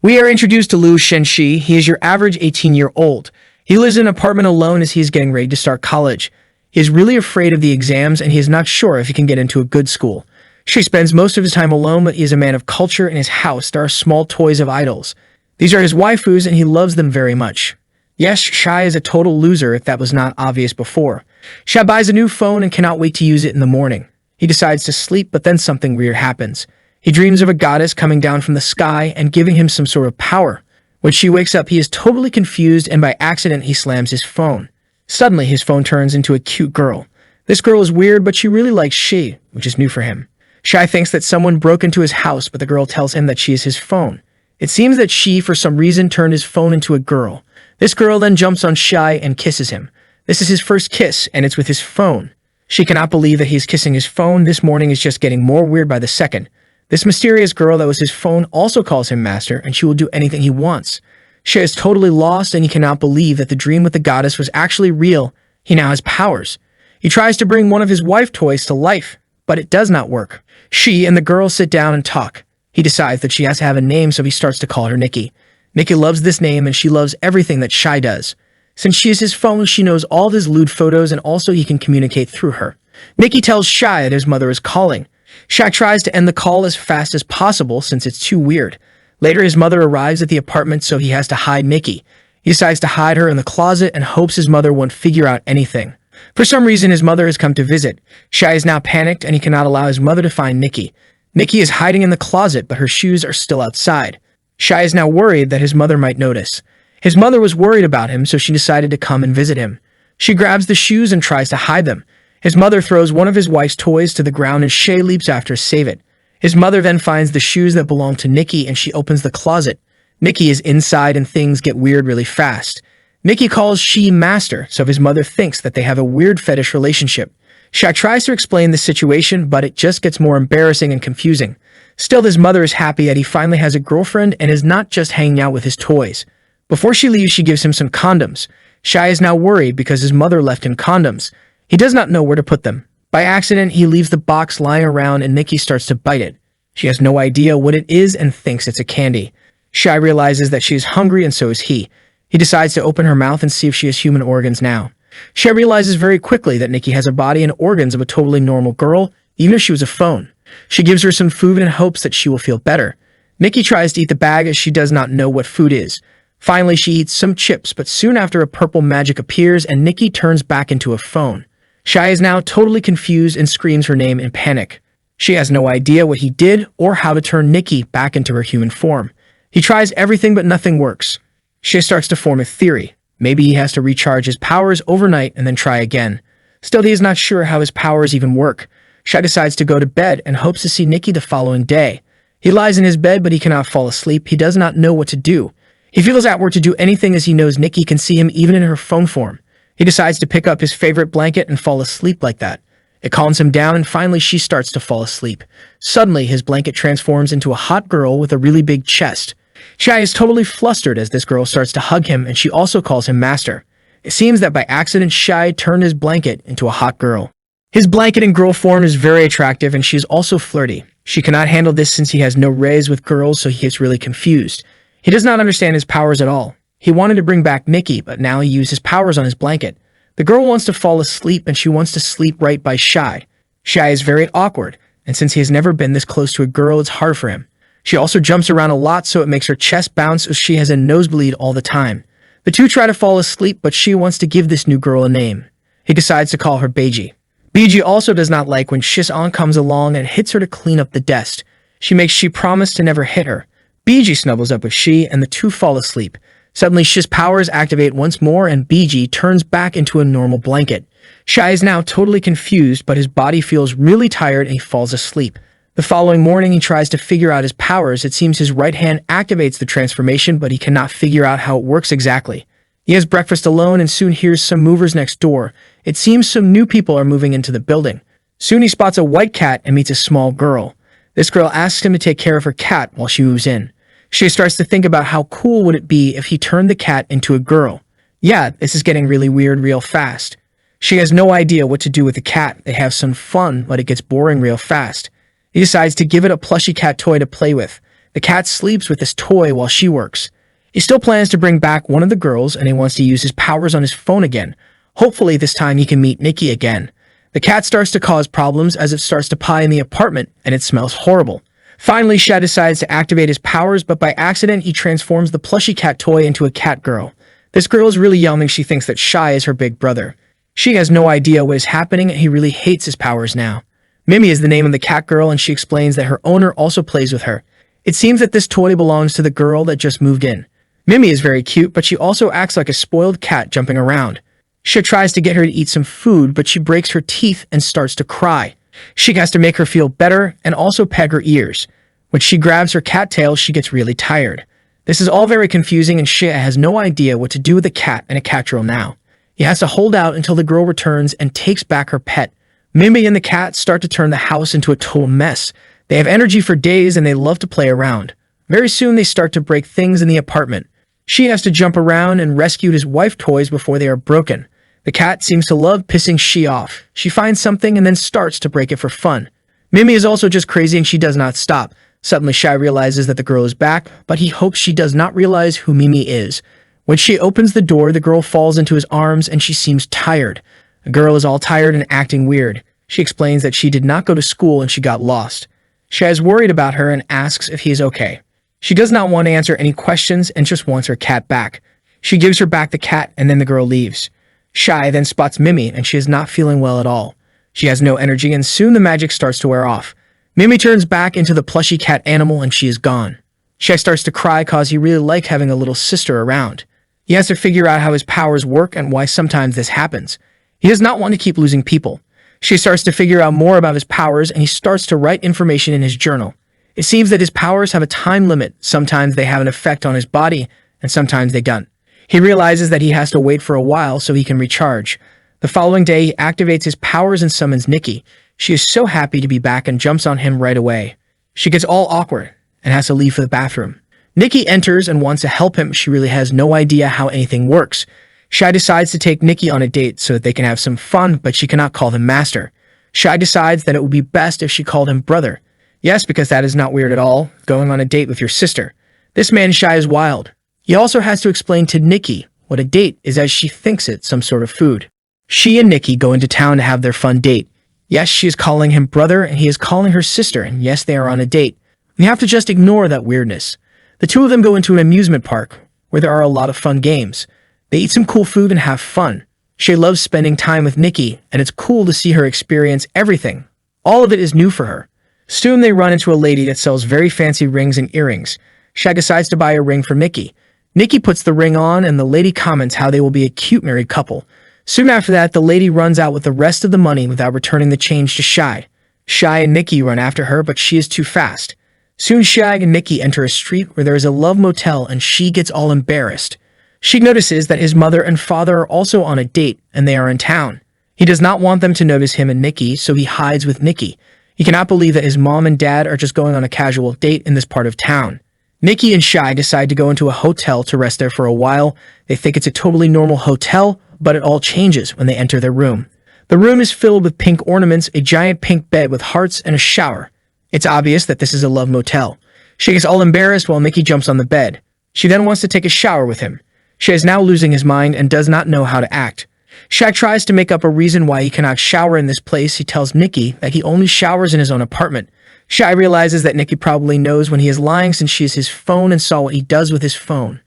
We are introduced to Liu Shenxi. He is your average 18-year-old. He lives in an apartment alone as he is getting ready to start college. He is really afraid of the exams and he is not sure if he can get into a good school. She spends most of his time alone, but he is a man of culture. In his house, there are small toys of idols. These are his waifus and he loves them very much. Yes, Shai is a total loser if that was not obvious before. Shai buys a new phone and cannot wait to use it in the morning. He decides to sleep, but then something weird happens. He dreams of a goddess coming down from the sky and giving him some sort of power. When she wakes up, he is totally confused and by accident he slams his phone. Suddenly, his phone turns into a cute girl. This girl is weird, but she really likes Shi, which is new for him. Shai thinks that someone broke into his house, but the girl tells him that she is his phone. It seems that Shi, for some reason, turned his phone into a girl. This girl then jumps on Shai and kisses him. This is his first kiss, and it's with his phone. She cannot believe that he's kissing his phone. This morning is just getting more weird by the second. This mysterious girl that was his phone also calls him master, and she will do anything he wants. Shai is totally lost, and he cannot believe that the dream with the goddess was actually real. He now has powers. He tries to bring one of his wife toys to life, but it does not work. She and the girl sit down and talk. He decides that she has to have a name, so he starts to call her Nikki. Nikki loves this name, and she loves everything that Shai does. Since she is his phone, she knows all of his lewd photos, and also he can communicate through her. Nikki tells Shai that his mother is calling. Shai tries to end the call as fast as possible since it's too weird. Later, his mother arrives at the apartment, so he has to hide Nikki. He decides to hide her in the closet and hopes his mother won't figure out anything. For some reason, his mother has come to visit. Shai is now panicked and he cannot allow his mother to find Nikki. Nikki is hiding in the closet, but her shoes are still outside. Shai is now worried that his mother might notice. His mother was worried about him, so she decided to come and visit him. She grabs the shoes and tries to hide them. His mother throws one of his wife's toys to the ground and Shai leaps after to save it. His mother then finds the shoes that belong to Nikki and she opens the closet. Nikki is inside and things get weird really fast. Nikki calls Shi master, so his mother thinks that they have a weird fetish relationship. Shai tries to explain the situation, but it just gets more embarrassing and confusing. Still, his mother is happy that he finally has a girlfriend and is not just hanging out with his toys. Before she leaves, she gives him some condoms. Shai is now worried because his mother left him condoms. He does not know where to put them. By accident, he leaves the box lying around and Nikki starts to bite it. She has no idea what it is and thinks it's a candy. Shai realizes that she is hungry and so is he. He decides to open her mouth and see if she has human organs now. Shai realizes very quickly that Nikki has a body and organs of a totally normal girl, even if she was a phone. She gives her some food and hopes that she will feel better. Nikki tries to eat the bag as she does not know what food is. Finally, she eats some chips, but soon after a purple magic appears and Nikki turns back into a phone. Shai is now totally confused and screams her name in panic. She has no idea what he did or how to turn Nikki back into her human form. He tries everything but nothing works. Shai starts to form a theory. Maybe he has to recharge his powers overnight and then try again. Still, he is not sure how his powers even work. Shai decides to go to bed and hopes to see Nikki the following day. He lies in his bed, but he cannot fall asleep. He does not know what to do. He feels outward to do anything as he knows Nikki can see him even in her phone form. He decides to pick up his favorite blanket and fall asleep like that. It calms him down and finally she starts to fall asleep. Suddenly, his blanket transforms into a hot girl with a really big chest. Shai is totally flustered as this girl starts to hug him and she also calls him master. It seems that by accident Shai turned his blanket into a hot girl. His blanket in girl form is very attractive and she is also flirty. She cannot handle this since he has no rays with girls, so he gets really confused. He does not understand his powers at all. He wanted to bring back Nikki, but now he used his powers on his blanket. The girl wants to fall asleep and she wants to sleep right by Shai. Shai is very awkward, and since he has never been this close to a girl, it's hard for him. She also jumps around a lot, so it makes her chest bounce as she has a nosebleed all the time. The two try to fall asleep, but she wants to give this new girl a name. He decides to call her Beiji. Beiji also does not like when Shiz-an comes along and hits her to clean up the desk. She makes Shi promise to never hit her. Beiji snuggles up with Shi, and the two fall asleep. Suddenly, Shi's powers activate once more, and Beiji turns back into a normal blanket. Shai is now totally confused, but his body feels really tired and he falls asleep. The following morning, he tries to figure out his powers. It seems his right hand activates the transformation, but he cannot figure out how it works exactly. He has breakfast alone and soon hears some movers next door. It seems some new people are moving into the building. Soon he spots a white cat and meets a small girl. This girl asks him to take care of her cat while she moves in. She starts to think about how cool would it be if he turned the cat into a girl. Yeah, this is getting really weird real fast. She has no idea what to do with the cat. They have some fun, but it gets boring real fast. He decides to give it a plushy cat toy to play with. The cat sleeps with this toy while she works. He still plans to bring back one of the girls and he wants to use his powers on his phone again. Hopefully this time he can meet Nikki again. The cat starts to cause problems as it starts to pie in the apartment and it smells horrible. Finally, Shy decides to activate his powers, but by accident he transforms the plushie cat toy into a cat girl. This girl is really young and she thinks that Shy is her big brother. She has no idea what is happening and he really hates his powers now. Mimi is the name of the cat girl and she explains that her owner also plays with her. It seems that this toy belongs to the girl that just moved in. Mimi is very cute, but she also acts like a spoiled cat jumping around. She tries to get her to eat some food, but she breaks her teeth and starts to cry. She has to make her feel better and also peg her ears. When she grabs her cat tail, she gets really tired. This is all very confusing and Shia has no idea what to do with a cat and a cat girl now. He has to hold out until the girl returns and takes back her pet. Mimi and the cat start to turn the house into a total mess. They have energy for days and they love to play around. Very soon they start to break things in the apartment. She has to jump around and rescue his wife toys before they are broken. The cat seems to love pissing She off. She finds something and then starts to break it for fun. Mimi is also just crazy and she does not stop. Suddenly Shy realizes that the girl is back, but he hopes she does not realize who Mimi is. When she opens the door, the girl falls into his arms and she seems tired. The girl is all tired and acting weird. She explains that she did not go to school and she got lost. Shy is worried about her and asks if he is okay. She does not want to answer any questions and just wants her cat back. She gives her back the cat and then the girl leaves. Shy then spots Mimi and she is not feeling well at all. She has no energy and soon the magic starts to wear off. Mimi turns back into the plushy cat animal and she is gone. Shy starts to cry cause he really likes having a little sister around. He has to figure out how his powers work and why sometimes this happens. He does not want to keep losing people. She starts to figure out more about his powers and he starts to write information in his journal. It seems that his powers have a time limit. Sometimes they have an effect on his body and sometimes they don't. He realizes that he has to wait for a while so he can recharge. The following day, he activates his powers and summons Nikki. She is so happy to be back and jumps on him right away. She gets all awkward and has to leave for the bathroom. Nikki enters and wants to help him. She really has no idea how anything works. Shy decides to take Nikki on a date so that they can have some fun, but she cannot call him master. Shy decides that it would be best if she called him brother. Yes, because that is not weird at all, going on a date with your sister. This man Shy is wild. He also has to explain to Nikki what a date is as she thinks it some sort of food. She and Nikki go into town to have their fun date. Yes, she is calling him brother and he is calling her sister, and yes, they are on a date. We have to just ignore that weirdness. The two of them go into an amusement park where there are a lot of fun games. They eat some cool food and have fun. Shay loves spending time with Nikki, and it's cool to see her experience everything. All of it is new for her. Soon they run into a lady that sells very fancy rings and earrings. Shay decides to buy a ring for Nikki. Nikki puts the ring on and the lady comments how they will be a cute married couple. Soon after that, the lady runs out with the rest of the money without returning the change to Shy. Shy and Nikki run after her, but she is too fast. Soon Shag and Nikki enter a street where there is a love motel and she gets all embarrassed. She notices that his mother and father are also on a date and they are in town. He does not want them to notice him and Nikki, so he hides with Nikki. He cannot believe that his mom and dad are just going on a casual date in this part of town. Nikki and Shy decide to go into a hotel to rest there for a while. They think it's a totally normal hotel, but it all changes when they enter their room. The room is filled with pink ornaments, a giant pink bed with hearts, and a shower. It's obvious that this is a love motel. She gets all embarrassed while Nikki jumps on the bed. She then wants to take a shower with him. Shay is now losing his mind and does not know how to act. Shaq tries to make up a reason why he cannot shower in this place. He tells Nikki that he only showers in his own apartment. Shay realizes that Nikki probably knows when he is lying since she is his phone and saw what he does with his phone.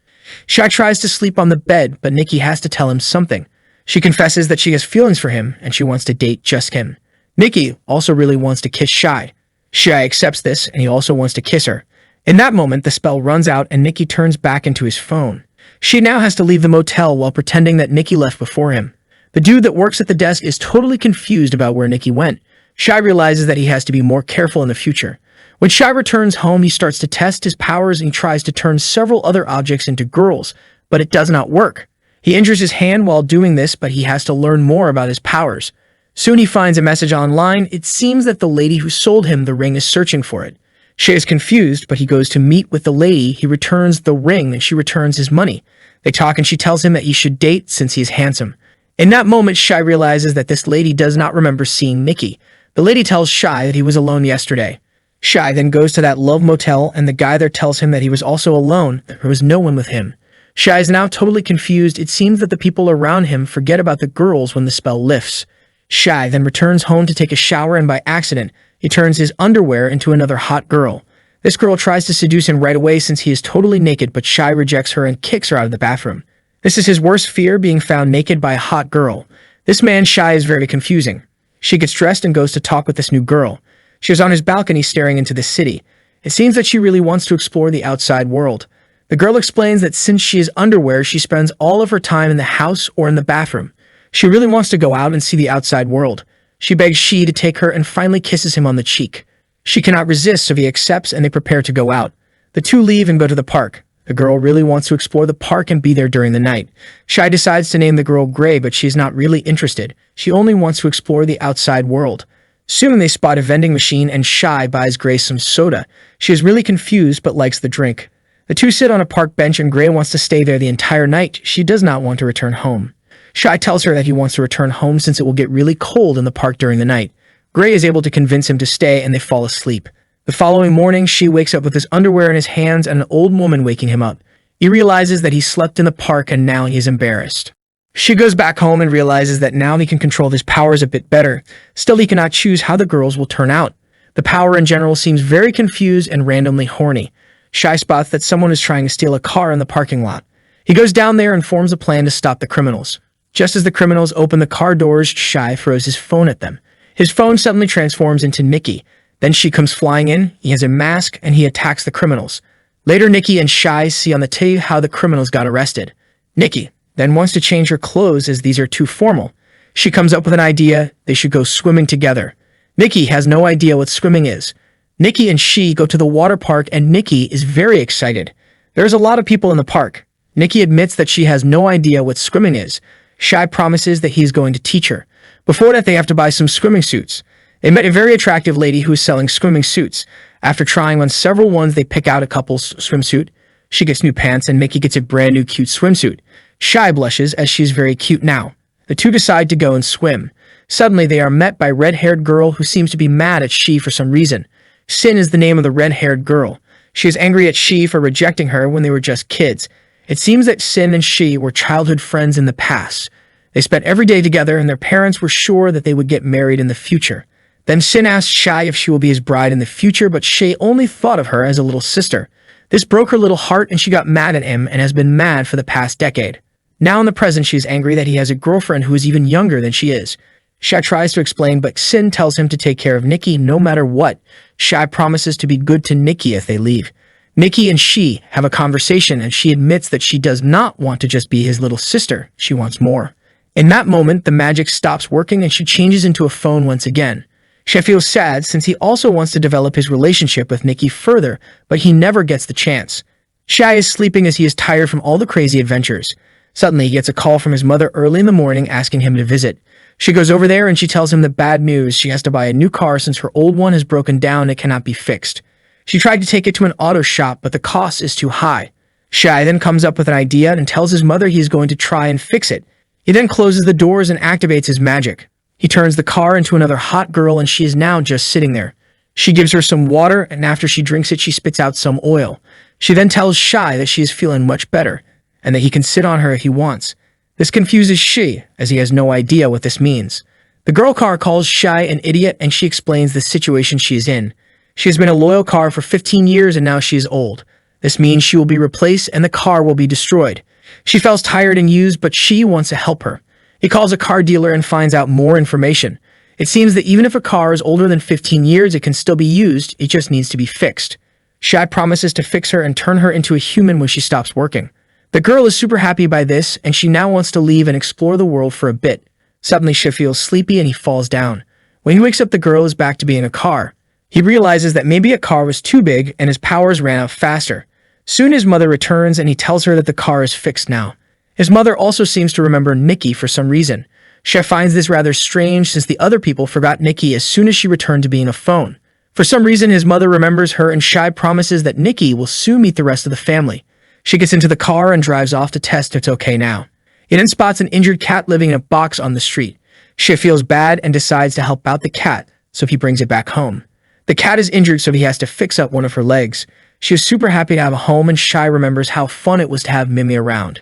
Shaq tries to sleep on the bed, but Nikki has to tell him something. She confesses that she has feelings for him and she wants to date just him. Nikki also really wants to kiss Shay. Shay accepts this and he also wants to kiss her. In that moment, the spell runs out and Nikki turns back into his phone. She now has to leave the motel while pretending that Nikki left before him. The dude that works at the desk is totally confused about where Nikki went. Shy realizes that he has to be more careful in the future. When Shy returns home, he starts to test his powers and he tries to turn several other objects into girls, but it does not work. He injures his hand while doing this, but he has to learn more about his powers. Soon he finds a message online. It seems that the lady who sold him the ring is searching for it. Shay is confused, but he goes to meet with the lady. He returns the ring and she returns his money. They talk and she tells him that he should date since he is handsome. In that moment, Shy realizes that this lady does not remember seeing Nikki. The lady tells Shy that he was alone yesterday. Shy then goes to that love motel and the guy there tells him that he was also alone, there was no one with him. Shy is now totally confused. It seems that the people around him forget about the girls when the spell lifts. Shy then returns home to take a shower and by accident, he turns his underwear into another hot girl. This girl tries to seduce him right away since he is totally naked, but Shy rejects her and kicks her out of the bathroom. This is his worst fear, being found naked by a hot girl. This man, Shy, is very confusing. She gets dressed and goes to talk with this new girl. She is on his balcony staring into the city. It seems that she really wants to explore the outside world. The girl explains that since she is underwear, she spends all of her time in the house or in the bathroom. She really wants to go out and see the outside world. She begs She to take her and finally kisses him on the cheek. She cannot resist, so he accepts and they prepare to go out. The two leave and go to the park. The girl really wants to explore the park and be there during the night. Shy decides to name the girl Gray, but she is not really interested. She only wants to explore the outside world. Soon they spot a vending machine and Shy buys Gray some soda. She is really confused but likes the drink. The two sit on a park bench and Gray wants to stay there the entire night. She does not want to return home. Shy tells her that he wants to return home since it will get really cold in the park during the night. Gray is able to convince him to stay and they fall asleep. The following morning, She wakes up with his underwear in his hands and an old woman waking him up. He realizes that he slept in the park and now he is embarrassed. She goes back home and realizes that now he can control his powers a bit better. Still, he cannot choose how the girls will turn out. The power in general seems very confused and randomly horny. Shy spots that someone is trying to steal a car in the parking lot. He goes down there and forms a plan to stop the criminals. Just as the criminals open the car doors, Shy throws his phone at them. His phone suddenly transforms into Nikki. Then she comes flying in, he has a mask, and he attacks the criminals. Later, Nikki and Shy see on the TV how the criminals got arrested. Nikki then wants to change her clothes as these are too formal. She comes up with an idea. They should go swimming together. Nikki has no idea what swimming is. Nikki and She go to the water park and Nikki is very excited. There's a lot of people in the park. Nikki admits that she has no idea what swimming is. Shy promises that he's going to teach her. Before that, they have to buy some swimming suits. They met a very attractive lady who is selling swimming suits. After trying on several ones, they pick out a couple's swimsuit. She gets new pants and Nikki gets a brand new cute swimsuit. Shy blushes as she's very cute now. The two decide to go and swim. Suddenly, they are met by a red-haired girl who seems to be mad at She for some reason. Sin is the name of the red-haired girl. She is angry at She for rejecting her when they were just kids. It seems that Sin and She were childhood friends in the past. They spent every day together and their parents were sure that they would get married in the future. Then Sin asks Shy if she will be his bride in the future, but She only thought of her as a little sister. This broke her little heart and she got mad at him and has been mad for the past decade. Now in the present, she is angry that he has a girlfriend who is even younger than she is. Shy tries to explain, but Sin tells him to take care of Nikki no matter what. Shy promises to be good to Nikki if they leave. Nikki and She have a conversation and she admits that she does not want to just be his little sister. She wants more. In that moment, the magic stops working and she changes into a phone once again. Shy feels sad since he also wants to develop his relationship with Nikki further, but he never gets the chance. Shy is sleeping as he is tired from all the crazy adventures. Suddenly, he gets a call from his mother early in the morning asking him to visit. She goes over there and she tells him the bad news. She has to buy a new car since her old one has broken down and it cannot be fixed. She tried to take it to an auto shop, but the cost is too high. Shy then comes up with an idea and tells his mother he is going to try and fix it. He then closes the doors and activates his magic. He turns the car into another hot girl and she is now just sitting there. She gives her some water and after she drinks it, she spits out some oil. She then tells Shy that she is feeling much better and that he can sit on her if he wants. This confuses She, as he has no idea what this means. The girl car calls Shy an idiot and she explains the situation she is in. She has been a loyal car for 15 years and now she is old. This means she will be replaced and the car will be destroyed. She feels tired and used, but She wants to help her. He calls a car dealer and finds out more information. It seems that even if a car is older than 15 years, it can still be used, it just needs to be fixed. Shy promises to fix her and turn her into a human when she stops working. The girl is super happy by this, and she now wants to leave and explore the world for a bit. Suddenly, Shy feels sleepy and he falls down. When he wakes up, the girl is back to being a car. He realizes that maybe a car was too big and his powers ran out faster. Soon his mother returns and he tells her that the car is fixed now. His mother also seems to remember Nikki for some reason. Shy finds this rather strange since the other people forgot Nikki as soon as she returned to being a phone. For some reason, his mother remembers her and Shy promises that Nikki will soon meet the rest of the family. She gets into the car and drives off to test if it's okay now. He then spots an injured cat living in a box on the street. Shy feels bad and decides to help out the cat, so he brings it back home. The The cat is injured, so he has to fix up one of her legs. She is super happy to have a home, and Shai remembers how fun it was to have Mimi around.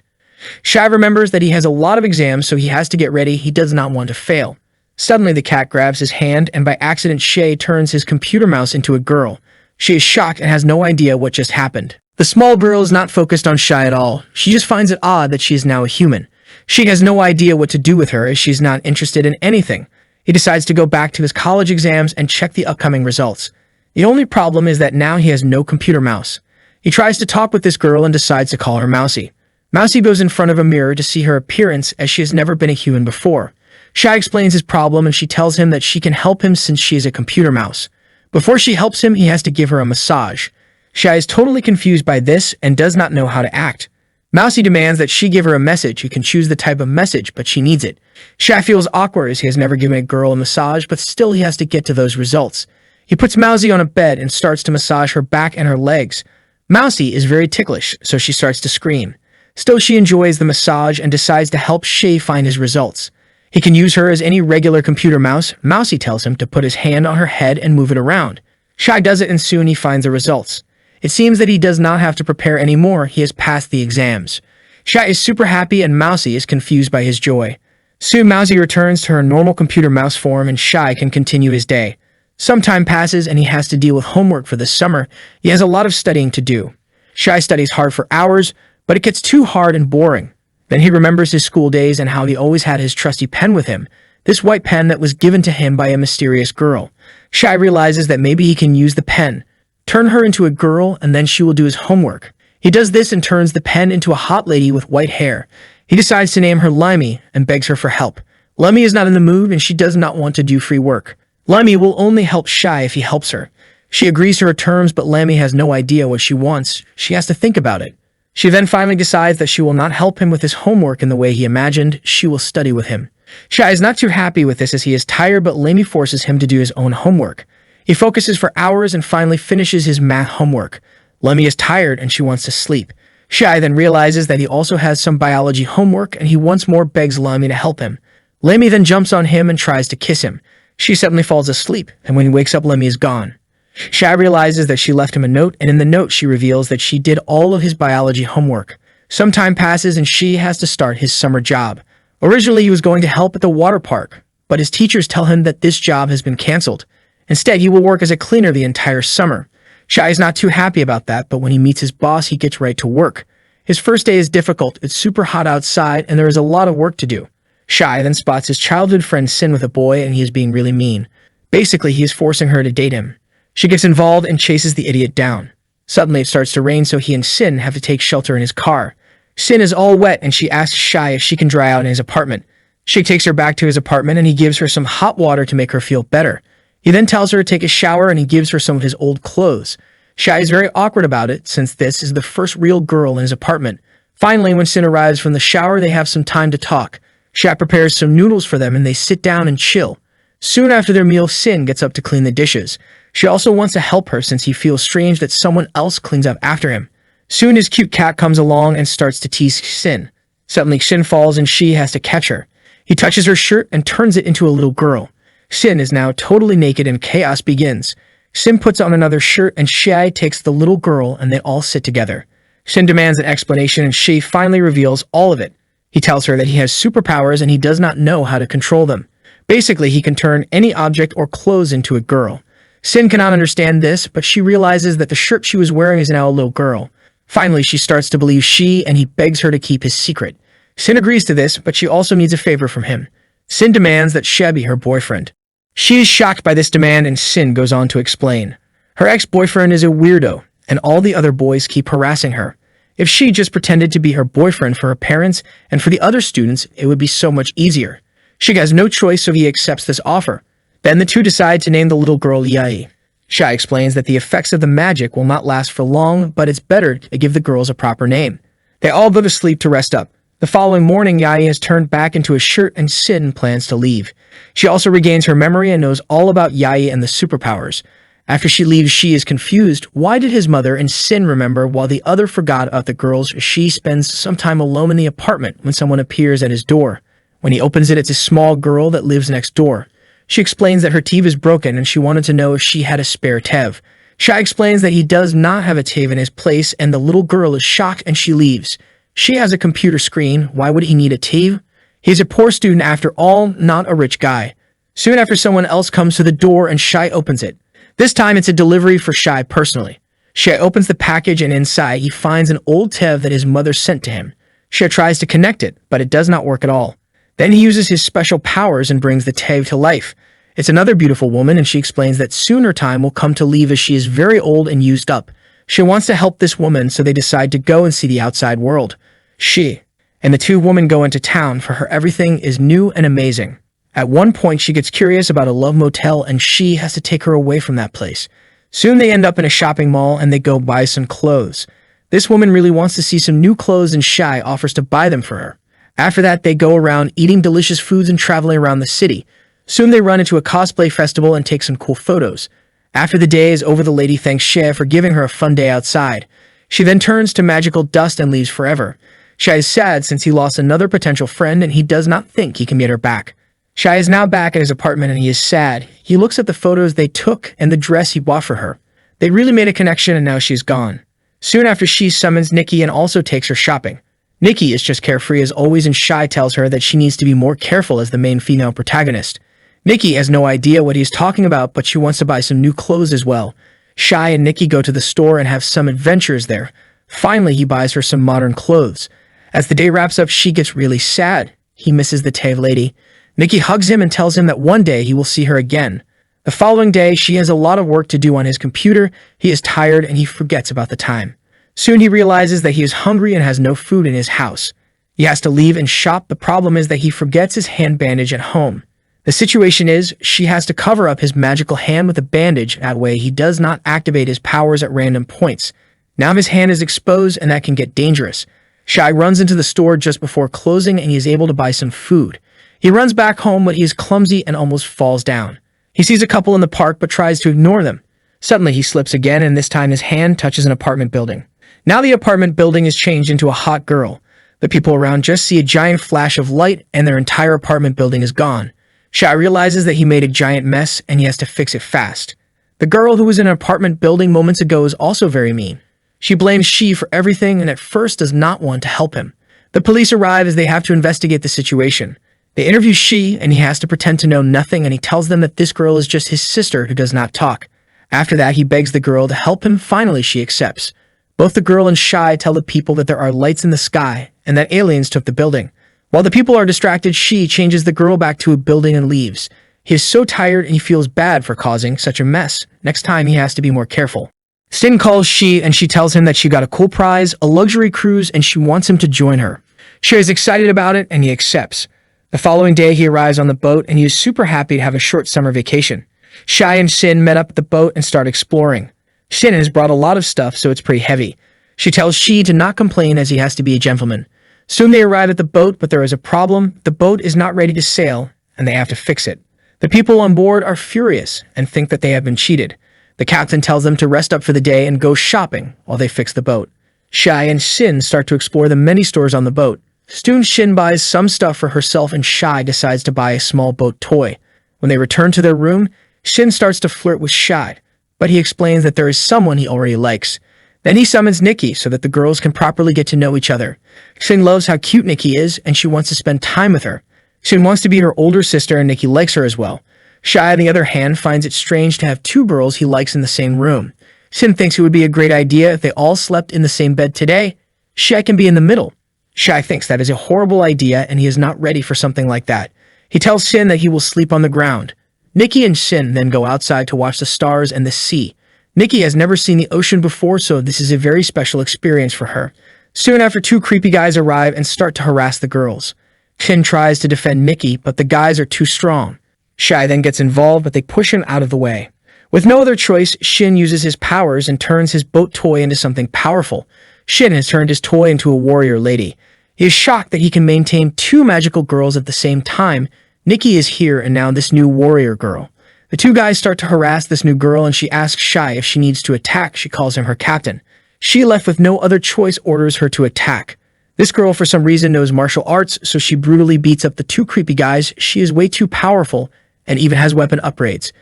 Shai remembers that he has a lot of exams, so he has to get ready. He does not want to fail. Suddenly, the cat grabs his hand, and by accident, Shai turns his computer mouse into a girl. She is shocked and has no idea what just happened. The small girl is not focused on Shai at all. She just finds it odd that she is now a human. She has no idea what to do with her, as she's not interested in anything. He decides to go back to his college exams and check the upcoming results. The only problem is that now he has no computer mouse. He tries to talk with this girl and decides to call her Mousy. Mousy goes in front of a mirror to see her appearance, as she has never been a human before. Shai explains his problem, and she tells him that she can help him since she is a computer mouse. Before she helps him, he has to give her a massage. Shai is totally confused by this and does not know how to act. Mousy demands that she give her a message. He can choose the type of message, but she needs it. Shai feels awkward as he has never given a girl a massage, but still he has to get to those results. He puts Mousy on a bed and starts to massage her back and her legs. Mousy is very ticklish, so she starts to scream. Still, she enjoys the massage and decides to help Shai find his results. He can use her as any regular computer mouse. Mousy tells him to put his hand on her head and move it around. Shai does it, and soon he finds the results. It seems that he does not have to prepare anymore. He has passed the exams. Shai is super happy, and Mousy is confused by his joy. Soon Mousy returns to her normal computer mouse form, and Shai can continue his day. Some time passes, and he has to deal with homework for the summer. He has a lot of studying to do. Shai studies hard for hours, but it gets too hard and boring. Then he remembers his school days and how he always had his trusty pen with him, this white pen that was given to him by a mysterious girl. Shai realizes that maybe he can use the pen, turn her into a girl, and then she will do his homework. He does this and turns the pen into a hot lady with white hair. He decides to name her Limey and begs her for help. Lemmy is not in the mood, and she does not want to do free work. Lemmy will only help Shai if he helps her. She agrees to her terms, but Lemmy has no idea what she wants. She has to think about it. She then finally decides that she will not help him with his homework in the way he imagined. She will study with him. Shai is not too happy with this as he is tired, but Lemmy forces him to do his own homework. He focuses for hours and finally finishes his math homework. Lemmy is tired and she wants to sleep. Shai then realizes that he also has some biology homework, and he once more begs Lemmy to help him. Lemmy then jumps on him and tries to kiss him. She suddenly falls asleep, and when he wakes up, Lemmy is gone. Shai realizes that she left him a note, and in the note she reveals that she did all of his biology homework. Some time passes and she has to start his summer job. Originally he was going to help at the water park, but his teachers tell him that this job has been cancelled. Instead, he will work as a cleaner the entire summer. Shai is not too happy about that, but when he meets his boss, he gets right to work. His first day is difficult. It's super hot outside, and there is a lot of work to do. Shai then spots his childhood friend Sin with a boy, and he is being really mean. Basically, he is forcing her to date him. She gets involved and chases the idiot down. Suddenly, it starts to rain, so he and Sin have to take shelter in his car. Sin is all wet, and she asks Shai if she can dry out in his apartment. She takes her back to his apartment, and he gives her some hot water to make her feel better. He then tells her to take a shower, and he gives her some of his old clothes. Shai is very awkward about it, since this is the first real girl in his apartment. Finally, when Sin arrives from the shower, they have some time to talk. Shai prepares some noodles for them, and they sit down and chill. Soon after their meal, Sin gets up to clean the dishes. She also wants to help her since he feels strange that someone else cleans up after him. Soon his cute cat comes along and starts to tease Sin. Suddenly Sin falls and she has to catch her. He touches her shirt and turns it into a little girl. Sin is now totally naked and chaos begins. Sin puts on another shirt and Shai takes the little girl and they all sit together. Sin demands an explanation and Shai finally reveals all of it. He tells her that he has superpowers and he does not know how to control them. Basically, he can turn any object or clothes into a girl. Sin cannot understand this, but she realizes that the shirt she was wearing is now a little girl. Finally, she starts to believe and he begs her to keep his secret. Sin agrees to this, but she also needs a favor from him. Sin demands that Shai be her boyfriend. She is shocked by this demand and Sin goes on to explain. Her ex-boyfriend is a weirdo, and all the other boys keep harassing her. If she just pretended to be her boyfriend for her parents and for the other students, it would be so much easier. She has no choice, so he accepts this offer. Then the two decide to name the little girl Yai. Shai explains that the effects of the magic will not last for long, but it's better to give the girls a proper name. They all go to sleep to rest up. The following morning, Yai is turned back into a shirt and Sin plans to leave. She also regains her memory and knows all about Yai and the superpowers. After she leaves, she is confused. Why did his mother and Sin remember while the other forgot about the girls? She spends some time alone in the apartment when someone appears at his door. When he opens it, it's a small girl that lives next door. She explains that her TV is broken and she wanted to know if she had a spare TV. Shai explains that he does not have a TV in his place and the little girl is shocked and she leaves. She has a computer screen. Why would he need a TV? He's a poor student after all, not a rich guy. Soon after, someone else comes to the door and Shai opens it. This time it's a delivery for Shai personally. Shai opens the package and inside he finds an old TV that his mother sent to him. Shai tries to connect it, but it does not work at all. Then he uses his special powers and brings the TV to life. It's another beautiful woman and she explains that soon her time will come to leave as she is very old and used up. She wants to help this woman, so they decide to go and see the outside world. She and the two women go into town. For her, everything is new and amazing. At one point, she gets curious about a love motel and she has to take her away from that place. Soon they end up in a shopping mall and they go buy some clothes. This woman really wants to see some new clothes and Shai offers to buy them for her. After that, they go around eating delicious foods and traveling around the city. Soon they run into a cosplay festival and take some cool photos. After the day is over, the lady thanks Shai for giving her a fun day outside. She then turns to magical dust and leaves forever. Shai is sad since he lost another potential friend and he does not think he can get her back. Shai is now back at his apartment and he is sad. He looks at the photos they took and the dress he bought for her. They really made a connection and now she's gone. Soon after, she summons Nikki and also takes her shopping. Nikki is just carefree as always and Shai tells her that she needs to be more careful as the main female protagonist. Nikki has no idea what he's talking about, but she wants to buy some new clothes as well. Shai and Nikki go to the store and have some adventures there. Finally, he buys her some modern clothes. As the day wraps up, she gets really sad. He misses the TV lady. Nikki hugs him and tells him that one day he will see her again. The following day, she has a lot of work to do on his computer. He is tired and he forgets about the time. Soon he realizes that he is hungry and has no food in his house. He has to leave and shop. The problem is that he forgets his hand bandage at home. The situation is, she has to cover up his magical hand with a bandage. That way he does not activate his powers at random points. Now his hand is exposed and that can get dangerous. Shai runs into the store just before closing and he is able to buy some food. He runs back home, but he is clumsy and almost falls down. He sees a couple in the park but tries to ignore them. Suddenly he slips again and this time his hand touches an apartment building. Now the apartment building is changed into a hot girl. The people around just see a giant flash of light and their entire apartment building is gone. Shai realizes that he made a giant mess and he has to fix it fast. The girl who was in an apartment building moments ago is also very mean. She blames She for everything and at first does not want to help him. The police arrive as they have to investigate the situation. They interview She and he has to pretend to know nothing and he tells them that this girl is just his sister who does not talk. After that, he begs the girl to help him. Finally, she accepts. Both the girl and Shai tell the people that there are lights in the sky and that aliens took the building. While the people are distracted, She changes the girl back to a building and leaves. He is so tired and he feels bad for causing such a mess. Next time he has to be more careful. Sin calls She and she tells him that she got a cool prize, a luxury cruise, and she wants him to join her. She is excited about it and he accepts. The following day he arrives on the boat and he is super happy to have a short summer vacation. Shai and Sin met up at the boat and start exploring. Sin has brought a lot of stuff, so it's pretty heavy. She tells She to not complain as he has to be a gentleman. Soon they arrive at the boat, but there is a problem. The boat is not ready to sail, and they have to fix it. The people on board are furious and think that they have been cheated. The captain tells them to rest up for the day and go shopping while they fix the boat. Shai and Sin start to explore the many stores on the boat. Soon Shin buys some stuff for herself and Shai decides to buy a small boat toy. When they return to their room, Shin starts to flirt with Shai, but he explains that there is someone he already likes. Then he summons Nikki so that the girls can properly get to know each other. Shin loves how cute Nikki is and she wants to spend time with her. Shin wants to be her older sister and Nikki likes her as well. Shai, on the other hand, finds it strange to have two girls he likes in the same room. Shin thinks it would be a great idea if they all slept in the same bed today. Shai can be in the middle. Shai thinks that is a horrible idea and he is not ready for something like that. He tells Shin that he will sleep on the ground. Nikki and Shin then go outside to watch the stars and the sea. Nikki has never seen the ocean before, so this is a very special experience for her. Soon after, two creepy guys arrive and start to harass the girls. Shin tries to defend Nikki, but the guys are too strong. Shai then gets involved, but they push him out of the way. With no other choice, Shin uses his powers and turns his boat toy into something powerful. Shin has turned his toy into a warrior lady. He is shocked that he can maintain two magical girls at the same time. Nikki is here and now this new warrior girl. The two guys start to harass this new girl and she asks Shai if she needs to attack. She calls him her captain. She, left with no other choice, orders her to attack. This girl for some reason knows martial arts, so she brutally beats up the two creepy guys. She is way too powerful and even has weapon upgrades.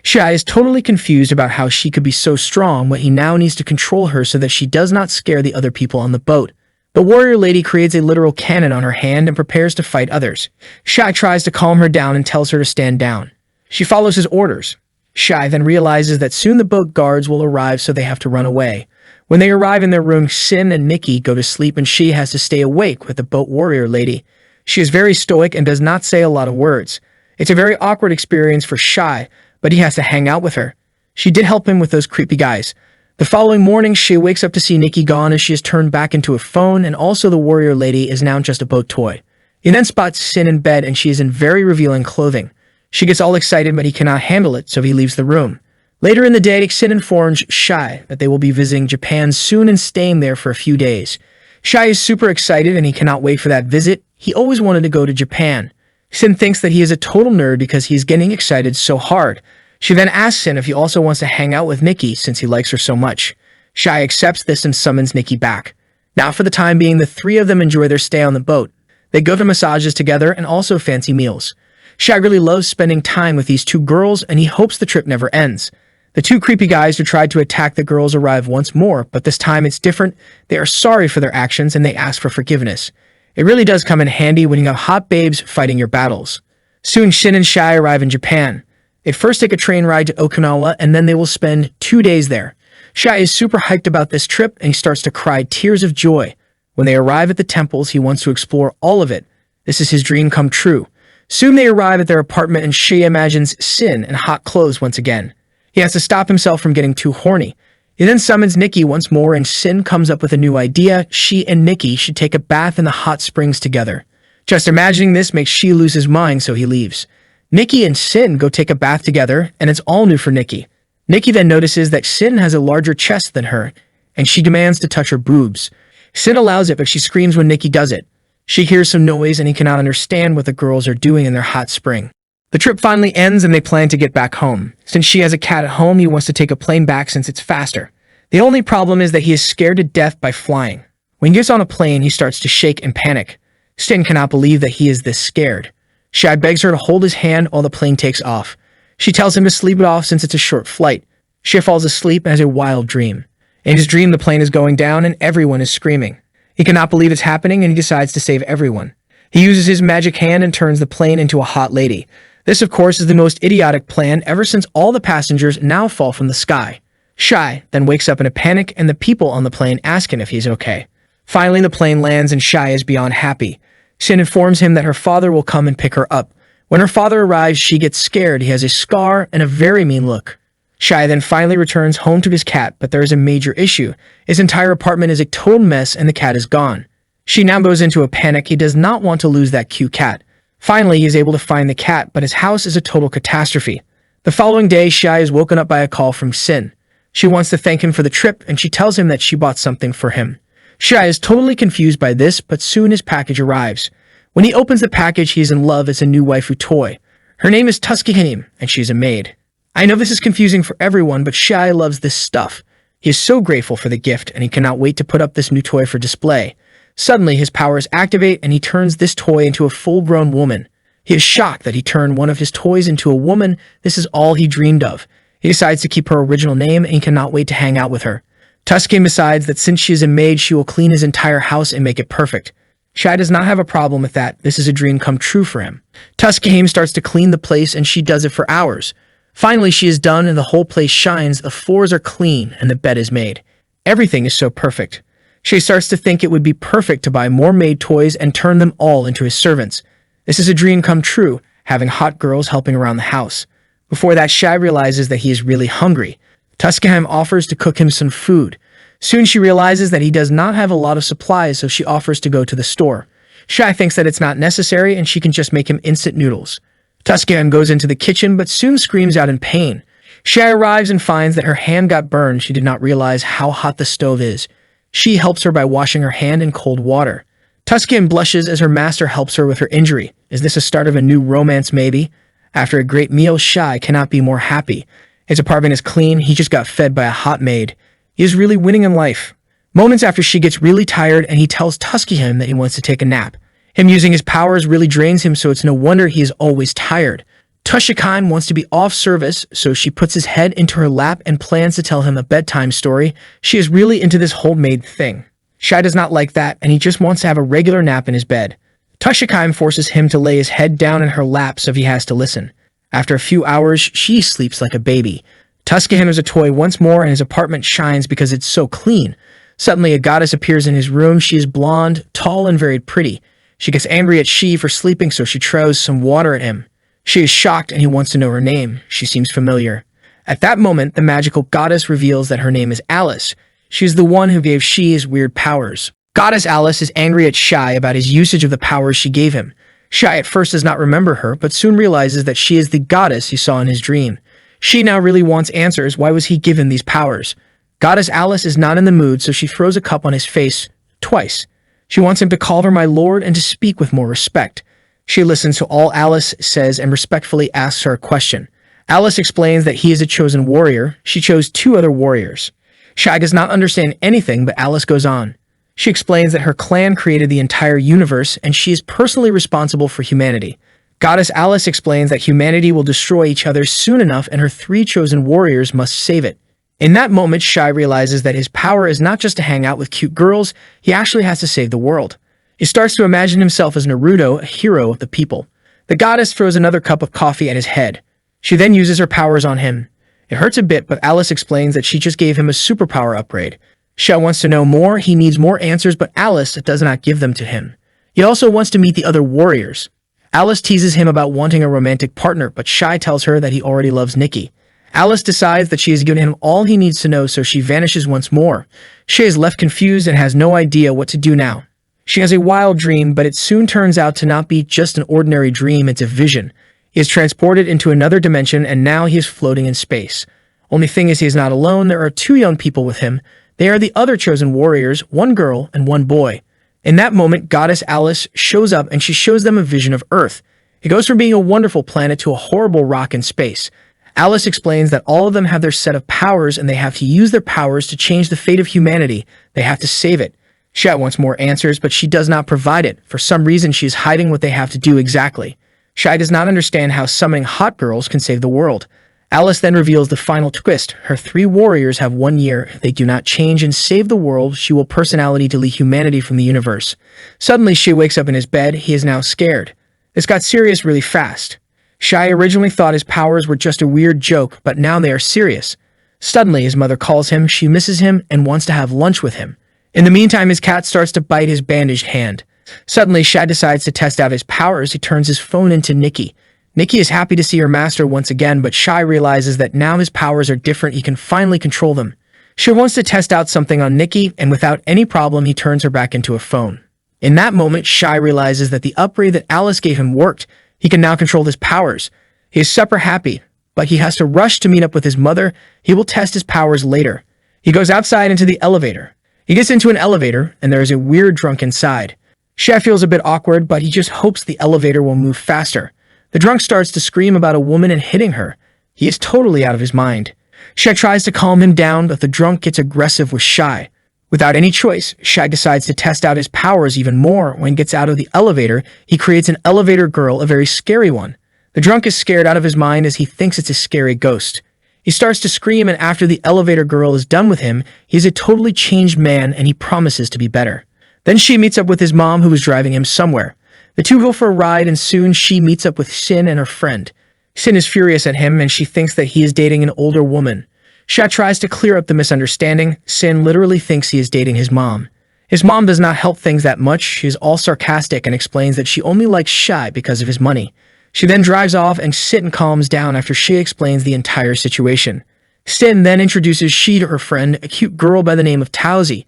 Shy is totally confused about how she could be so strong when he now needs to control her so that she does not scare the other people on the boat. The warrior lady creates a literal cannon on her hand and prepares to fight others. Shy tries to calm her down and tells her to stand down. She follows his orders. Shy then realizes that soon the boat guards will arrive, so they have to run away. When they arrive in their room, Sin and Nikki go to sleep and she has to stay awake with the boat warrior lady. She is very stoic and does not say a lot of words. It's a very awkward experience for Shy, but he has to hang out with her. She did help him with those creepy guys. The following morning, she wakes up to see Nikki gone as she is turned back into a phone, and also the warrior lady is now just a boat toy. He then spots Sin in bed and she is in very revealing clothing. She gets all excited, but he cannot handle it, so he leaves the room. Later in the day, Sin informs Shy that they will be visiting Japan soon and staying there for a few days. Shy is super excited and he cannot wait for that visit. He always wanted to go to Japan. Sin thinks that he is a total nerd because he is getting excited so hard. She then asks Sin if he also wants to hang out with Nikki since he likes her so much. Shy accepts this and summons Nikki back. Now for the time being, the three of them enjoy their stay on the boat. They go to massages together and also fancy meals. Shy really loves spending time with these two girls and he hopes the trip never ends. The two creepy guys who tried to attack the girls arrive once more, but this time it's different. They are sorry for their actions and they ask for forgiveness. It really does come in handy when you have hot babes fighting your battles. Soon Shin and Shy arrive in Japan. They first take a train ride to Okinawa and then they will spend 2 days there. Shy is super hyped about this trip and he starts to cry tears of joy. When they arrive at the temples, he wants to explore all of it. This is his dream come true. Soon they arrive at their apartment and Shy imagines Sin in hot clothes once again. He has to stop himself from getting too horny. He then summons Nikki once more and Sin comes up with a new idea. She and Nikki should take a bath in the hot springs together. Just imagining this makes Shi lose his mind, so he leaves. Nikki and Sin go take a bath together and it's all new for Nikki. Nikki then notices that Sin has a larger chest than her and she demands to touch her boobs. Sin allows it, but she screams when Nikki does it. She hears some noise and he cannot understand what the girls are doing in their hot spring. The trip finally ends and they plan to get back home. Since she has a cat at home, he wants to take a plane back since it's faster. The only problem is that he is scared to death by flying. When he gets on a plane, he starts to shake and panic. Sin cannot believe that he is this scared. Shy begs her to hold his hand while the plane takes off. She tells him to sleep it off since it's a short flight. Shy falls asleep and has a wild dream. In his dream, the plane is going down and everyone is screaming. He cannot believe it's happening and he decides to save everyone. He uses his magic hand and turns the plane into a hot lady. This, of course, is the most idiotic plan ever since all the passengers now fall from the sky. Shy then wakes up in a panic and the people on the plane ask him if he's okay. Finally, the plane lands and Shy is beyond happy. Sin informs him that her father will come and pick her up. When her father arrives, she gets scared. He has a scar and a very mean look. Shy then finally returns home to his cat, but there is a major issue. His entire apartment is a total mess and the cat is gone. She now goes into a panic. He does not want to lose that cute cat. Finally, he is able to find the cat, but his house is a total catastrophe. The following day, Shy is woken up by a call from Sin. She wants to thank him for the trip, and she tells him that she bought something for him. Shy is totally confused by this, but soon his package arrives. When he opens the package, he is in love as a new waifu toy. Her name is Tusky, and she is a maid. I know this is confusing for everyone, but Shy loves this stuff. He is so grateful for the gift, and he cannot wait to put up this new toy for display. Suddenly, his powers activate, and he turns this toy into a full-grown woman. He is shocked that he turned one of his toys into a woman. This is all he dreamed of. He decides to keep her original name, and he cannot wait to hang out with her. Tusky decides that since she is a maid, she will clean his entire house and make it perfect. Shy does not have a problem with that. This is a dream come true for him. Tusky starts to clean the place, and she does it for hours. Finally, she is done and the whole place shines, the floors are clean, and the bed is made. Everything is so perfect. She starts to think it would be perfect to buy more maid toys and turn them all into his servants. This is a dream come true, having hot girls helping around the house. Before that, Shy realizes that he is really hungry. Tuskenheim offers to cook him some food. Soon she realizes that he does not have a lot of supplies, so she offers to go to the store. Shy thinks that it's not necessary and she can just make him instant noodles. Tuskenheim goes into the kitchen but soon screams out in pain. Shy arrives and finds that her hand got burned. She did not realize how hot the stove is. She helps her by washing her hand in cold water. Tuskenheim blushes as her master helps her with her injury. Is this a start of a new romance maybe? After a great meal, Shy cannot be more happy. His apartment is clean. He just got fed by a hot maid. He is really winning in life. Moments after, she gets really tired and he tells Tuskenheim that he wants to take a nap. Him using his powers really drains him, so it's no wonder he is always tired. Tushikime wants to be off service, so she puts his head into her lap and plans to tell him a bedtime story. She is really into this homemade thing. Shai does not like that, and he just wants to have a regular nap in his bed. Tushikime forces him to lay his head down in her lap so he has to listen. After a few hours, she sleeps like a baby. Tuska enters a toy once more, and his apartment shines because it's so clean. Suddenly, a goddess appears in his room. She is blonde, tall, and very pretty. She gets angry at Shi for sleeping, so she throws some water at him. She is shocked, and he wants to know her name. She seems familiar. At that moment, the magical goddess reveals that her name is Alice. She is the one who gave Shi his weird powers. Goddess Alice is angry at Shai about his usage of the powers she gave him. Shai at first does not remember her, but soon realizes that she is the goddess he saw in his dream. She now really wants answers. Why was he given these powers? Goddess Alice is not in the mood, so she throws a cup on his face twice. She wants him to call her my lord and to speak with more respect. She listens to all Alice says and respectfully asks her a question. Alice explains that he is a chosen warrior. She chose 2 other warriors. Shai does not understand anything, but Alice goes on. She explains that her clan created the entire universe and she is personally responsible for humanity. Goddess Alice explains that humanity will destroy each other soon enough and her 3 chosen warriors must save it. In that moment, Shai realizes that his power is not just to hang out with cute girls, he actually has to save the world. He starts to imagine himself as Naruto, a hero of the people. The goddess throws another cup of coffee at his head. She then uses her powers on him. It hurts a bit, but Alice explains that she just gave him a superpower upgrade. Shai wants to know more, he needs more answers, but Alice does not give them to him. He also wants to meet the other warriors. Alice teases him about wanting a romantic partner, but Shai tells her that he already loves Nikki. Alice decides that she has given him all he needs to know, so she vanishes once more. Shai is left confused and has no idea what to do now. She has a wild dream, but it soon turns out to not be just an ordinary dream, it's a vision. He is transported into another dimension and now he is floating in space. Only thing is he is not alone, there are 2 young people with him. They are the other chosen warriors, 1 girl and 1 boy. In that moment, Goddess Alice shows up and she shows them a vision of Earth. It goes from being a wonderful planet to a horrible rock in space. Alice explains that all of them have their set of powers and they have to use their powers to change the fate of humanity. They have to save it. Shai wants more answers, but she does not provide it. For some reason, she is hiding what they have to do exactly. Shai does not understand how summoning hot girls can save the world. Alice then reveals the final twist. Her 3 warriors have 1 year. If they do not change and save the world, she will personally delete humanity from the universe. Suddenly, Shai wakes up in his bed. He is now scared. This got serious really fast. Shai originally thought his powers were just a weird joke, but now they are serious. Suddenly, his mother calls him. She misses him and wants to have lunch with him. In the meantime, his cat starts to bite his bandaged hand. Suddenly, Shai decides to test out his powers. He turns his phone into Nikki. Nikki is happy to see her master once again, but Shai realizes that now his powers are different. He can finally control them. Shai wants to test out something on Nikki, and without any problem, he turns her back into a phone. In that moment, Shai realizes that the upgrade that Alice gave him worked. He can now control his powers. He is super happy, but he has to rush to meet up with his mother. He will test his powers later. He goes outside into the elevator. He gets into an elevator, and there is a weird drunk inside. Shai feels a bit awkward, but he just hopes the elevator will move faster. The drunk starts to scream about a woman and hitting her. He is totally out of his mind. Shai tries to calm him down, but the drunk gets aggressive with Shai. Without any choice, Shai decides to test out his powers even more. When he gets out of the elevator, he creates an elevator girl, a very scary one. The drunk is scared out of his mind as he thinks it's a scary ghost. He starts to scream, and after the elevator girl is done with him, he is a totally changed man and he promises to be better. Then Shi meets up with his mom who is driving him somewhere. The 2 go for a ride and soon Shi meets up with Sin and her friend. Sin is furious at him and she thinks that he is dating an older woman. Shai tries to clear up the misunderstanding. Sin literally thinks he is dating his mom. His mom does not help things that much. She is all sarcastic and explains that she only likes Shai because of his money. She then drives off and Sin calms down after she explains the entire situation. Sin then introduces Shi to her friend, a cute girl by the name of Tauzi.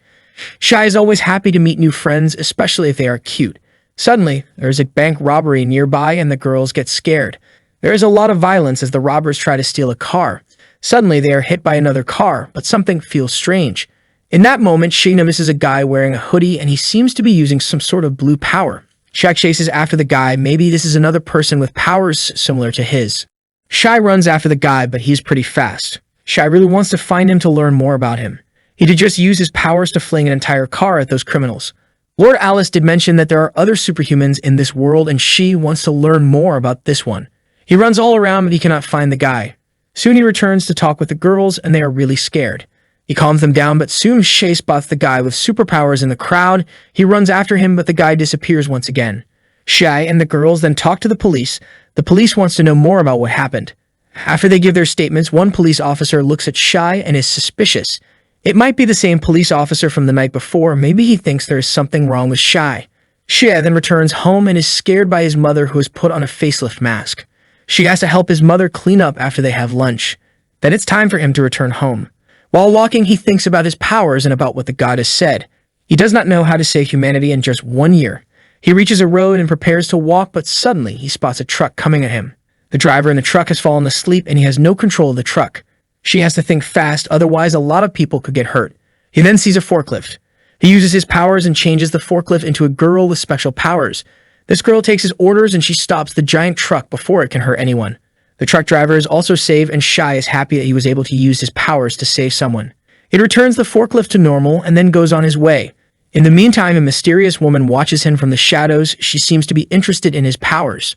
Shai is always happy to meet new friends, especially if they are cute. Suddenly, there is a bank robbery nearby and the girls get scared. There is a lot of violence as the robbers try to steal a car. Suddenly, they are hit by another car, but something feels strange. In that moment, Shi notices a guy wearing a hoodie and he seems to be using some sort of blue power. Shai chases after the guy. Maybe this is another person with powers similar to his. Shai runs after the guy, but he's pretty fast. Shai really wants to find him to learn more about him. He did just use his powers to fling an entire car at those criminals. Lord Alice did mention that there are other superhumans in this world and Shi wants to learn more about this one. He runs all around, but he cannot find the guy. Soon he returns to talk with the girls, and they are really scared. He calms them down, but soon Shay spots the guy with superpowers in the crowd. He runs after him, but the guy disappears once again. Shay and the girls then talk to the police. The police wants to know more about what happened. After they give their statements, one police officer looks at Shay and is suspicious. It might be the same police officer from the night before. Maybe he thinks there is something wrong with Shay. Shay then returns home and is scared by his mother, who has put on a facelift mask. She has to help his mother clean up after they have lunch. Then it's time for him to return home. While walking, he thinks about his powers and about what the god has said. He does not know how to save humanity in just 1 year. He reaches a road and prepares to walk, but suddenly he spots a truck coming at him. The driver in the truck has fallen asleep and he has no control of the truck. She has to think fast, otherwise a lot of people could get hurt. He then sees a forklift. He uses his powers and changes the forklift into a girl with special powers. This girl takes his orders and she stops the giant truck before it can hurt anyone. The truck driver is also saved, and Shay is happy that he was able to use his powers to save someone. He returns the forklift to normal and then goes on his way. In the meantime, a mysterious woman watches him from the shadows. She seems to be interested in his powers.